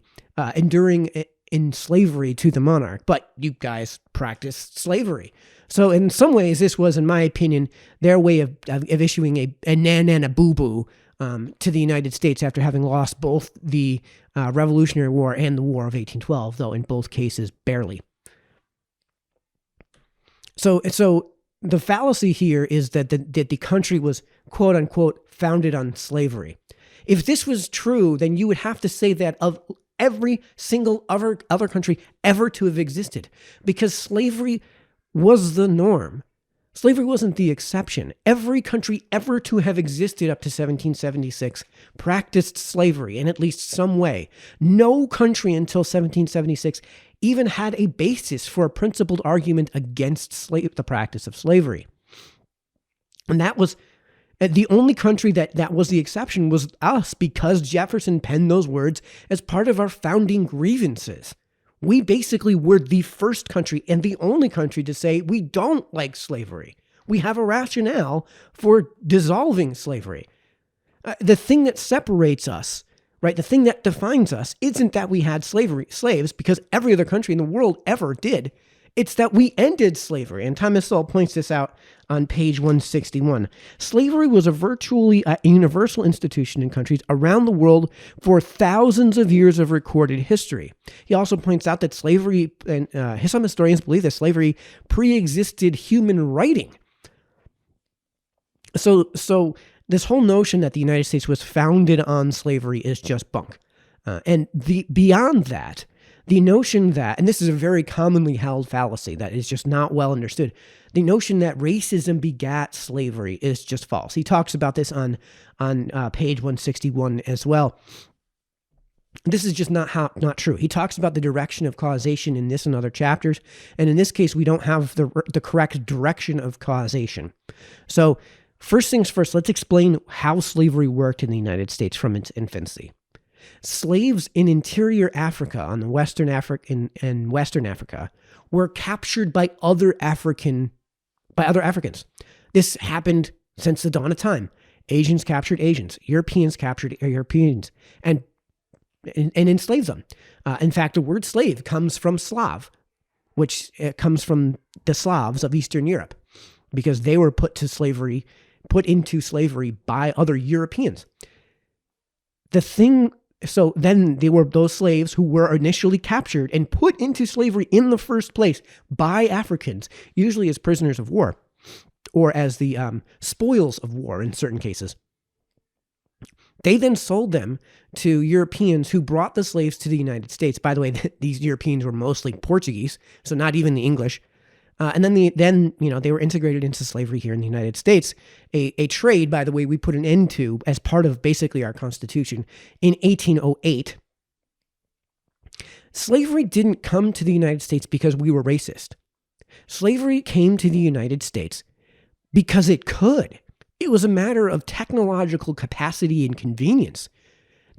enduring in slavery to the monarch, but you guys practiced slavery. So in some ways, this was, in my opinion, their way of issuing a nan and a boo-boo to the United States after having lost both the Revolutionary War and the War of 1812, though in both cases barely. So the fallacy here is that the country was, quote unquote, founded on slavery. If this was true, then you would have to say that of every single other country ever to have existed, because slavery was the norm. Slavery wasn't the exception. Every country ever to have existed up to 1776 practiced slavery in at least some way. No country until 1776 even had a basis for a principled argument against the practice of slavery. And that was the only country that was the exception was us, because Jefferson penned those words as part of our founding grievances. We basically were the first country and the only country to say we don't like slavery. We have a rationale for dissolving slavery. The thing that separates us, right, the thing that defines us isn't that we had slaves, because every other country in the world ever did. It's that we ended slavery. And Thomas Sowell points this out on page 161. Slavery was a virtually universal institution in countries around the world for thousands of years of recorded history. He also points out that slavery, and some historians believe that slavery pre-existed human writing. So this whole notion that the United States was founded on slavery is just bunk. And beyond that, the notion that, and this is a very commonly held fallacy that is just not well understood, the notion that racism begat slavery is just false. He talks about this on page 161 as well. This is just not true. He talks about the direction of causation in this and other chapters, and in this case, we don't have the correct direction of causation. So first things first, let's explain how slavery worked in the United States from its infancy. Slaves in interior Africa, on the Western Africa, were captured by other Africans. This happened since the dawn of time. Asians captured Asians, Europeans captured Europeans, and enslaved them. In fact, the word slave comes from Slav, which comes from the Slavs of Eastern Europe, because they were put into slavery by other Europeans. So then they were those slaves who were initially captured and put into slavery in the first place by Africans, usually as prisoners of war or as the spoils of war in certain cases. They then sold them to Europeans who brought the slaves to the United States. By the way, these Europeans were mostly Portuguese, so not even the English. And then they were integrated into slavery here in the United States, a trade, by the way, we put an end to as part of basically our Constitution in 1808. Slavery didn't come to the United States because we were racist. Slavery came to the United States because it could. It was a matter of technological capacity and convenience.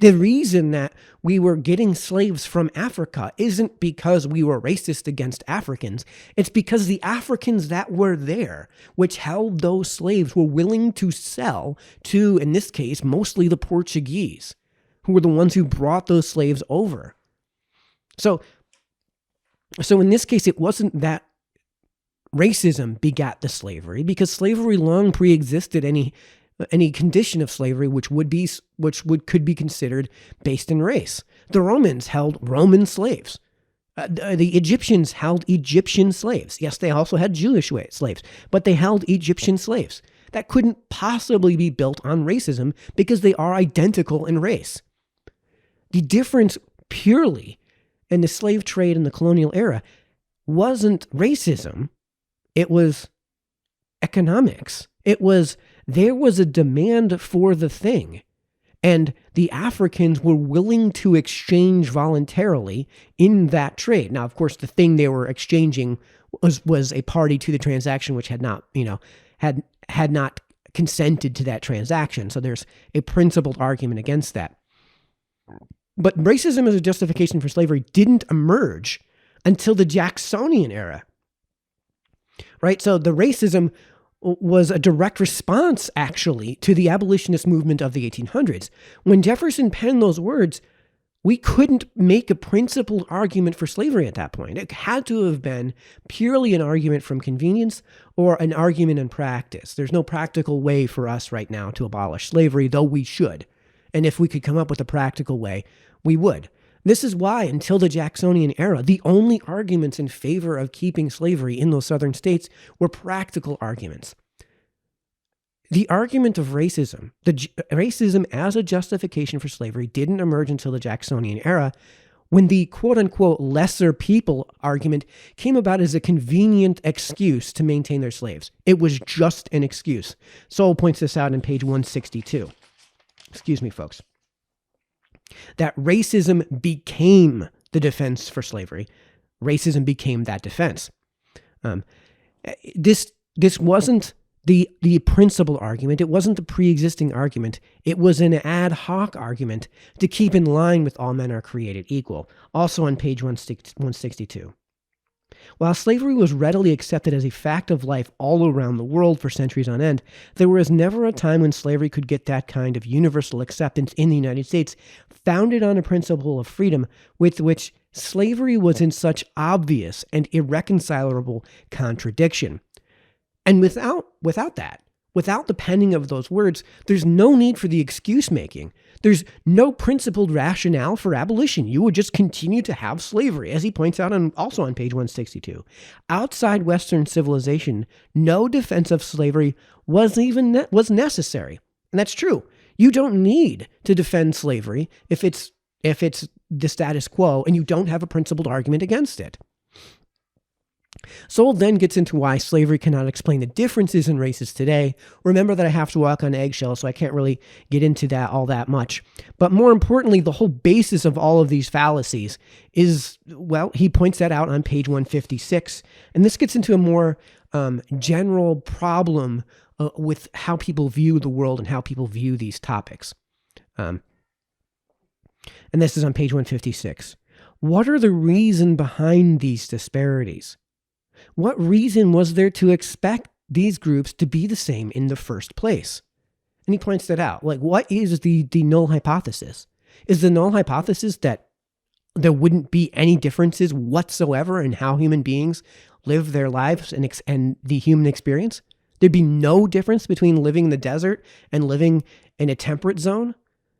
The reason that we were getting slaves from Africa isn't because we were racist against Africans. It's because the Africans that were there, which held those slaves, were willing to sell to, in this case, mostly the Portuguese, who were the ones who brought those slaves over. So in this case, it wasn't that racism begat the slavery, because slavery long pre-existed any condition of slavery which could be considered based in race. The Romans held Roman slaves. The Egyptians held Egyptian slaves. Yes, they also had Jewish slaves, but they held Egyptian slaves. That couldn't possibly be built on racism because they are identical in race. The difference purely in the slave trade in the colonial era wasn't racism. It was economics. There was a demand for the thing, and the Africans were willing to exchange voluntarily in that trade. Now, of course, the thing they were exchanging was a party to the transaction which had not consented to that transaction. So there's a principled argument against that. But racism as a justification for slavery didn't emerge until the Jacksonian era, right? So the racism was a direct response, actually, to the abolitionist movement of the 1800s. When Jefferson penned those words, we couldn't make a principled argument for slavery at that point. It had to have been purely an argument from convenience or an argument in practice. There's no practical way for us right now to abolish slavery, though we should. And if we could come up with a practical way, we would. This is why, until the Jacksonian era, the only arguments in favor of keeping slavery in those southern states were practical arguments. The argument of racism as a justification for slavery, didn't emerge until the Jacksonian era, when the quote-unquote lesser people argument came about as a convenient excuse to maintain their slaves. It was just an excuse. Sowell points this out on page 162. Excuse me, folks. That racism became the defense for slavery. Racism became that defense. This wasn't the principal argument. It wasn't the pre-existing argument. It was an ad hoc argument to keep in line with all men are created equal. Also on page 162. While slavery was readily accepted as a fact of life all around the world for centuries on end, there was never a time when slavery could get that kind of universal acceptance in the United States, founded on a principle of freedom with which slavery was in such obvious and irreconcilable contradiction. And without that, without the penning of those words, there's no need for the excuse making. There's no principled rationale for abolition. You would just continue to have slavery, as he points out also on page 162. Outside Western civilization, no defense of slavery was necessary. And that's true. You don't need to defend slavery if it's the status quo and you don't have a principled argument against it. Sowell then gets into why slavery cannot explain the differences in races today. Remember that I have to walk on eggshells, so I can't really get into that all that much. But more importantly, the whole basis of all of these fallacies is, well, he points that out on page 156. And this gets into a more general problem with how people view the world and how people view these topics. And this is on page 156. What are the reason behind these disparities? What reason was there to expect these groups to be the same in the first place? And he points that out. Like, what is the null hypothesis? Is the null hypothesis that there wouldn't be any differences whatsoever in how human beings live their lives and the human experience? There'd be no difference between living in the desert and living in a temperate zone?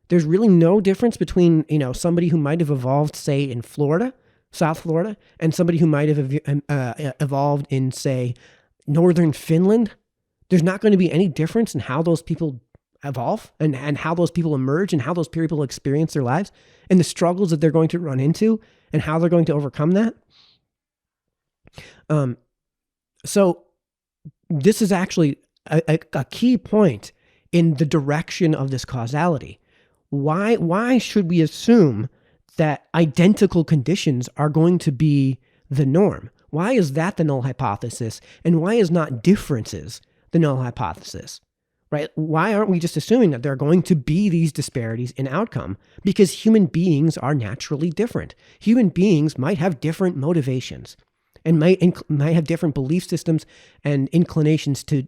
There's really no difference between, somebody who might have evolved, say, in Florida, South Florida, and somebody who might have evolved in, say, northern Finland. There's not going to be any difference in how those people evolve and how those people emerge and how those people experience their lives and the struggles that they're going to run into and how they're going to overcome that. So this is actually a key point in the direction of this causality. Why should we assume that identical conditions are going to be the norm? Why is that the null hypothesis? And why is not differences the null hypothesis? Right? Why aren't we just assuming that there are going to be these disparities in outcome? Because human beings are naturally different. Human beings might have different motivations and might have different belief systems and inclinations to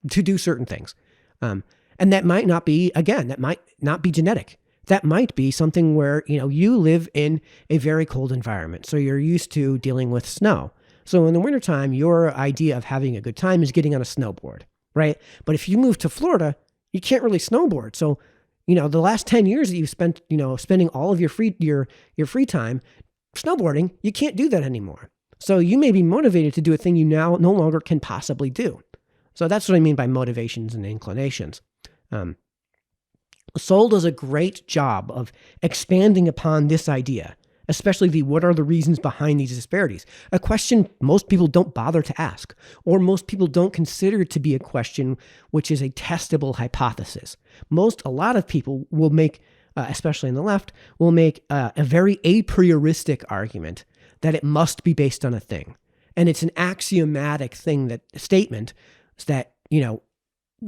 do certain things. And that might not be, again, that might not be genetic. That might be something where, you live in a very cold environment. So you're used to dealing with snow. So in the wintertime, your idea of having a good time is getting on a snowboard, right? But if you move to Florida, you can't really snowboard. So, the last 10 years that you've spent, spending all of your free time snowboarding, you can't do that anymore. So you may be motivated to do a thing you now no longer can possibly do. So that's what I mean by motivations and inclinations. Sowell does a great job of expanding upon this idea, especially what are the reasons behind these disparities? A question most people don't bother to ask, or most people don't consider to be a question which is a testable hypothesis. A lot of people will make, especially on the left, will make a very a prioristic argument that it must be based on a thing. And it's an axiomatic statement that,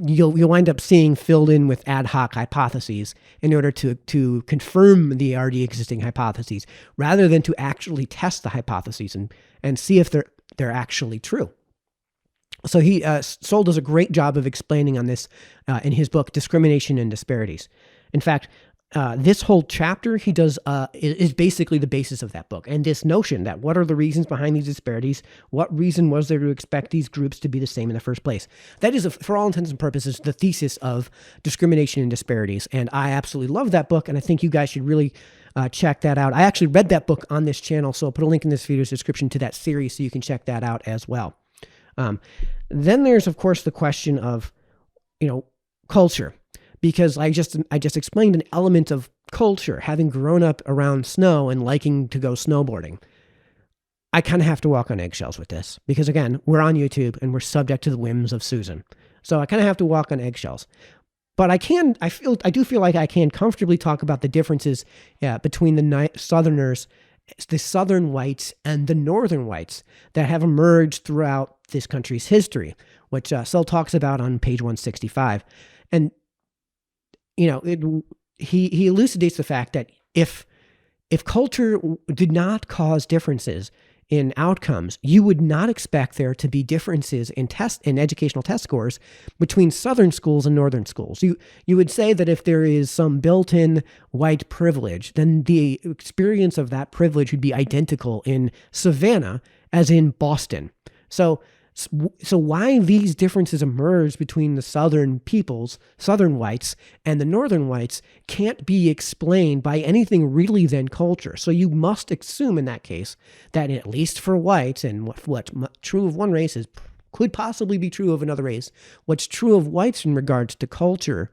you'll wind up seeing filled in with ad hoc hypotheses in order to confirm the already existing hypotheses, rather than to actually test the hypotheses and see if they're actually true. So Sowell does a great job of explaining on this in his book, Discrimination and Disparities. In fact, this whole chapter he does is basically the basis of that book. And this notion that what are the reasons behind these disparities? What reason was there to expect these groups to be the same in the first place? That is, for all intents and purposes, the thesis of Discrimination and Disparities. And I absolutely love that book. And I think you guys should really check that out. I actually read that book on this channel. So I'll put a link in this video's description to that series so you can check that out as well. Then there's, of course, the question of, culture. Because I just explained an element of culture, having grown up around snow and liking to go snowboarding, I kind of have to walk on eggshells with this because, again, we're on YouTube and we're subject to the whims of Susan. So I kind of have to walk on eggshells. But I do feel like I can comfortably talk about the differences between the Southerners, the Southern whites, and the Northern whites that have emerged throughout this country's history, which Sowell talks about on page 165. And, he elucidates the fact that if culture did not cause differences in outcomes, you would not expect there to be differences in educational test scores between Southern schools and Northern schools. You would say that if there is some built-in white privilege, then the experience of that privilege would be identical in Savannah as in Boston. So why these differences emerge between the Southern peoples, Southern whites, and the Northern whites can't be explained by anything really than culture. So you must assume in that case that at least for whites, and what's true of one race could possibly be true of another race, what's true of whites in regards to culture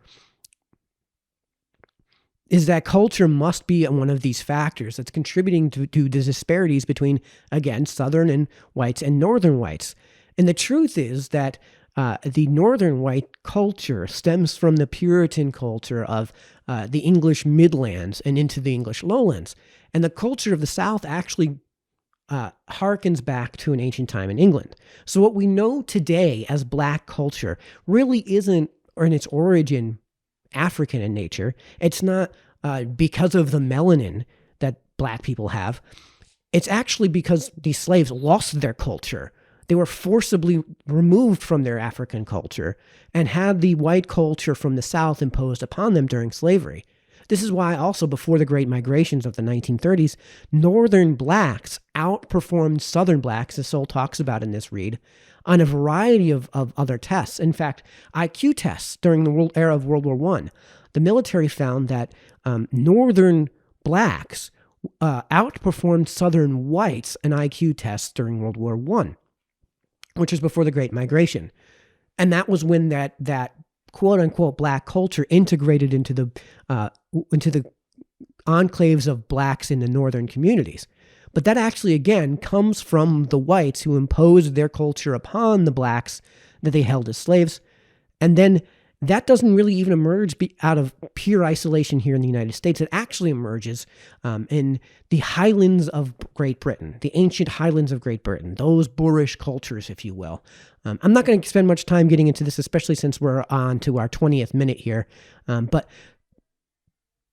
is that culture must be one of these factors that's contributing to the disparities between, again, Southern and whites and Northern whites. And the truth is that the Northern white culture stems from the Puritan culture of the English Midlands and into the English Lowlands. And the culture of the South actually harkens back to an ancient time in England. So what we know today as Black culture really isn't, or in its origin, African in nature. It's not because of the melanin that Black people have. It's actually because these slaves lost their culture. They were forcibly removed from their African culture and had the white culture from the South imposed upon them during slavery. This is why also before the Great Migrations of the 1930s, Northern Blacks outperformed Southern Blacks, as Sowell talks about in this read, on a variety of other tests. In fact, IQ tests during the era of World War I. The military found that Northern Blacks outperformed Southern whites in IQ tests during World War I, which was before the Great Migration. And that was when that quote-unquote Black culture integrated into the enclaves of Blacks in the Northern communities. But that actually, again, comes from the whites who imposed their culture upon the Blacks that they held as slaves. And then that doesn't really even emerge out of pure isolation here in the United States. It actually emerges in the Highlands of Great Britain, the ancient Highlands of Great Britain, those boorish cultures, if you will. I'm not going to spend much time getting into this, especially since we're on to our 20th minute here. But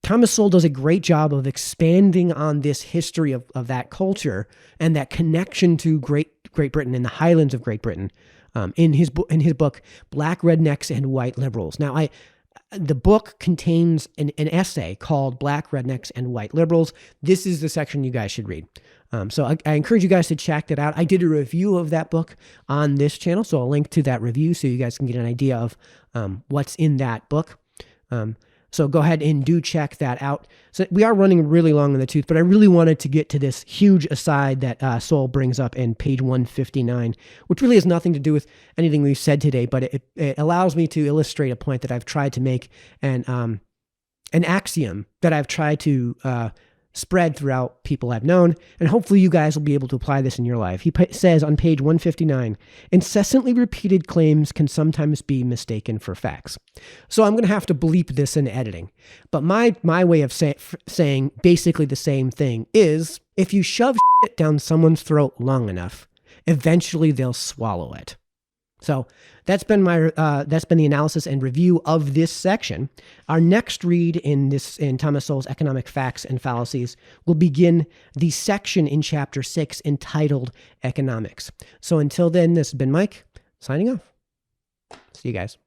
Thomas Sowell does a great job of expanding on this history of that culture and that connection to Great Britain and the Highlands of Great Britain in his book, Black Rednecks and White Liberals. Now, the book contains an essay called Black Rednecks and White Liberals. This is the section you guys should read. So I encourage you guys to check that out. I did a review of that book on this channel, so I'll link to that review so you guys can get an idea of what's in that book. So go ahead and do check that out. So we are running really long in the tooth, but I really wanted to get to this huge aside that Sowell brings up in page 159, which really has nothing to do with anything we've said today, but it allows me to illustrate a point that I've tried to make and an axiom that I've tried to spread throughout people I've known, and hopefully you guys will be able to apply this in your life. He says on page 159, incessantly repeated claims can sometimes be mistaken for facts. So I'm going to have to bleep this in editing, but my way of saying basically the same thing is, if you shove shit down someone's throat long enough, eventually they'll swallow it. So that's been the analysis and review of this section. Our next read in Thomas Sowell's Economic Facts and Fallacies will begin the section in chapter 6 entitled Economics. So until then, this has been Mike signing off. See you guys.